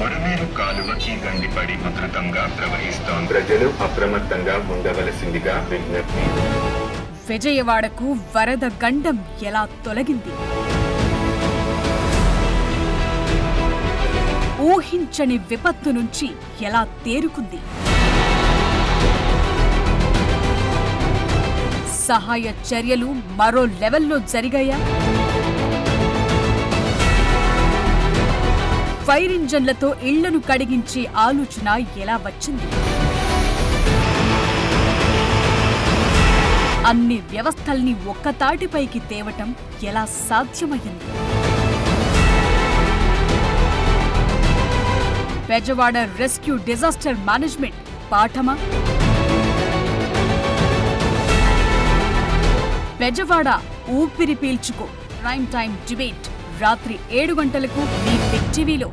కొరమేరు కాలువకి గండిపడి ఉధృతంగా ప్రవహిస్తోంది. ప్రజలు అప్రమత్తంగా ఉండవలసిందిగా విజ్ఞప్తి. విజయవాడకు వరద గండం ఎలా తొలగింది? ఊహించని విపత్తు నుంచి ఎలా తేరుకుంది? సహాయ చర్యలు మరో లెవెల్లో జరిగాయా? ఫైర్ ఇంజన్లతో ఇళ్లను కడిగించే ఆలోచన ఎలా వచ్చింది? అన్ని వ్యవస్థల్ని ఒక్కతాటిపైకి తేవటం ఎలా సాధ్యమయ్యింది? బెజవాడ రెస్క్యూ డిజాస్టర్ మేనేజ్మెంట్ పాఠమా? బెజవాడ ఊపిరి పీల్చుకో ప్రైమ్ టైం డిబేట్ రాత్రి 7 గంటలకు మీ బిగ్ టీవీలో.